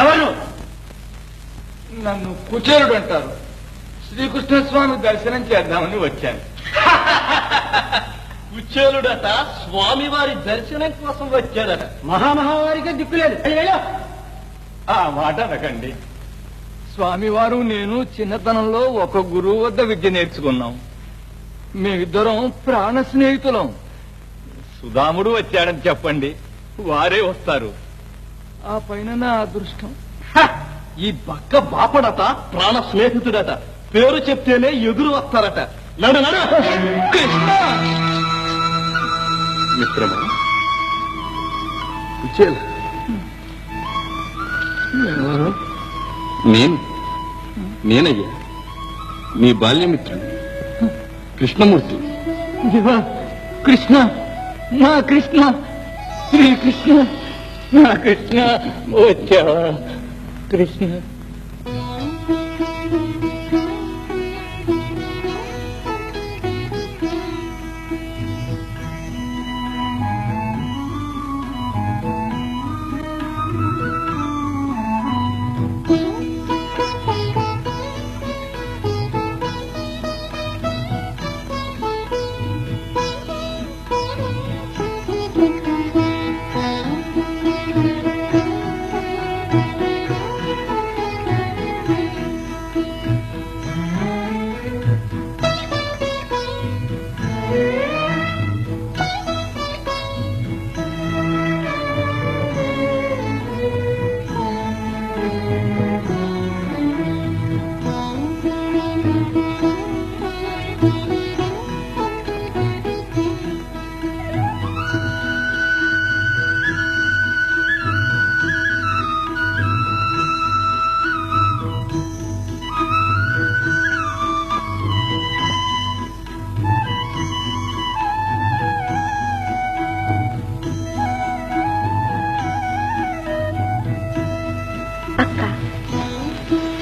ఎవరు? నన్ను కుచేరుడు అంటారు. శ్రీకృష్ణస్వామి దర్శనం చేద్దామని వచ్చాను. కుచేలుడట స్వామివారి దర్శనం కోసం వచ్చాడట. మహామహావారిగా దిక్కులేదు. ఆ మాట అనకండి. స్వామివారు నేను చిన్నతనంలో ఒక గురువు వద్ద విద్య నేర్చుకున్నాం. మేమిద్దరం ప్రాణ స్నేహితులం. సుధాముడు వచ్చాడని చెప్పండి, వారే వస్తారు. ఆ పైన నా అదృష్టం. ఈ బక్క బాపడట ప్రాణ స్నేహితుడట. పేరు చెప్తేనే ఎదురు వస్తారట. నడు నడు. కృష్ణ మిత్రమా, కుచేల, నేనయ్యా నీ బాల్యమిత్రుడు కృష్ణమూర్తి. కృష్ణ, నా కృష్ణ, శ్రీకృష్ణ, నా కృష్ణ వచ్చావా కృష్ణ?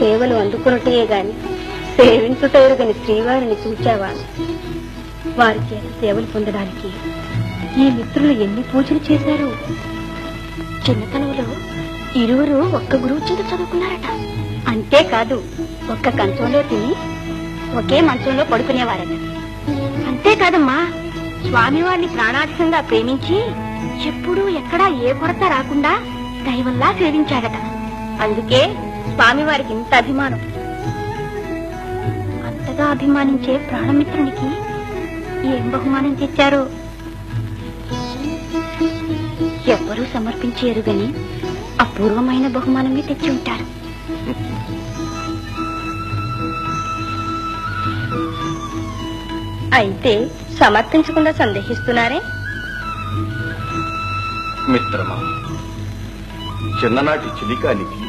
సేవలు అందుకున్నటే గాని సేవించుటెరుగని శ్రీవారిని చూచావా? వారి చేత సేవలు పొందడానికి ఈ మిత్రులు ఎన్ని పూజలు చేశారు. చిన్నతనంలో ఇరువురు ఒక్క గురువు చేత చదువుకున్నారట. అంతేకాదు, ఒక్క కంచంలో తిని ఒకే మంచంలో పడుకునేవారట. అంతేకాదమ్మా, స్వామివారిని ప్రాణాధికంగా ప్రేమించి ఎప్పుడూ ఎక్కడా ఏ కొరత రాకుండా దైవంలా సేవించాడట. అందుకే స్వామివారికి ఇంత అభిమానం. అంతగా అభిమానించే ప్రాణమిత్రునికి ఏం బహుమానం తెచ్చారో ఎవ్వరూ సమర్పించేరు గని అపూర్వమైన బహుమానమే తెచ్చి ఉంటారు. అయితే సమర్పించకుండా సందేహిస్తున్నారే? మిత్రమా, చిన్ననాటి చిలికానికి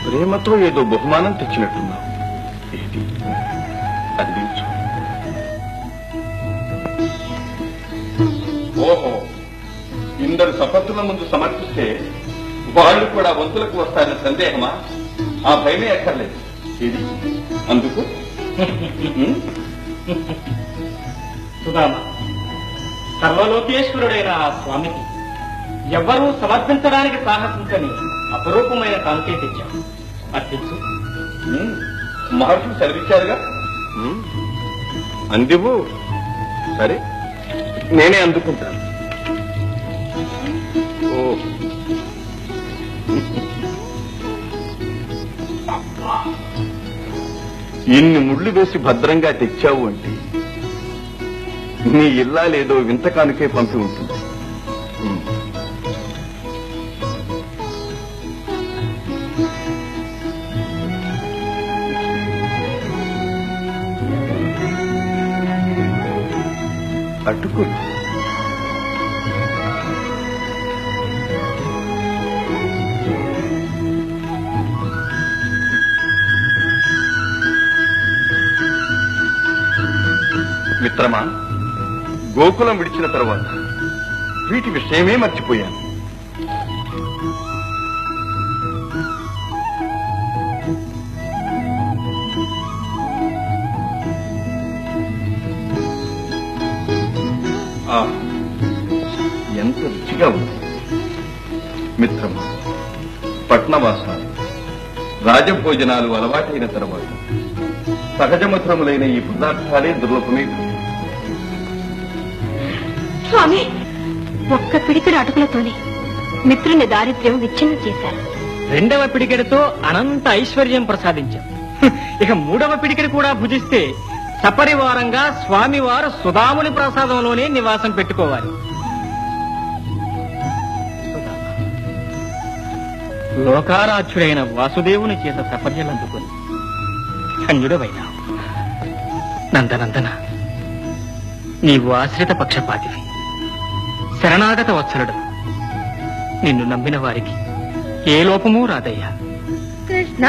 ప్రేమతో ఏదో బహుమానం తెచ్చినట్టున్నావు. ఏది అందించు. ఓహో, ఇందరు సపత్తుల ముందు సమర్పిస్తే వాళ్ళు కూడా వంతులకు వస్తారన్న సందేహమా? ఆ భయమే అక్కర్లేదు. ఇది అందుకు సుధామ, సర్వలోకేశ్వరుడైన ఆ స్వామికి ఎవ్వరూ సమర్పించడానికి సాహసించని అపరూపమైన కాంతే తెచ్చాం. అర్పించు. మహర్షులు సెలవిచ్చారుగా, అందివు. సరే, నేనే అందుకుంటాను. ఓ, ఇన్ని ముళ్ళు వేసి భద్రంగా తెచ్చావు అంటే నీ ఇల్లాలేదో వింత కానుకే పంపి ఉంటుంది. అటుకు మిత్రమా, గోకులం విడిచిన తర్వాత వీటి విషయమే మర్చిపోయాను. ఎంత రుచిగా ఉంది మిత్రమా. పట్నవాసాలు రాజభోజనాలు అలవాటైన తర్వాత సహజమధురములైన ఈ పదార్థాలే దుర్లభమే కాదు. స్వామి ఒక్క పిడికిడి అటుకులతోనే మిత్రుని దారిద్ర్యం విచ్ఛిన్నం చేశారు. రెండవ పిడికెడితో అనంత ఐశ్వర్యం ప్రసాదించాం. ఇక మూడవ పిడికెడి కూడా భుజిస్తే సపరివారంగా స్వామివారు సుధాముని ప్రసాదంలోనే నివాసం పెట్టుకోవాలి. లోకారాధ్యుడైన వాసుదేవుని చేత సపర్యలందుకొని ధన్యుడవైనావు. నందనందన, నీవు ఆశ్రిత పక్షపాతివి, శరణాగత వత్సలుడు. నిన్ను నమ్మిన వారికి ఏ లోపమూ రాదయ్యా. కృష్ణ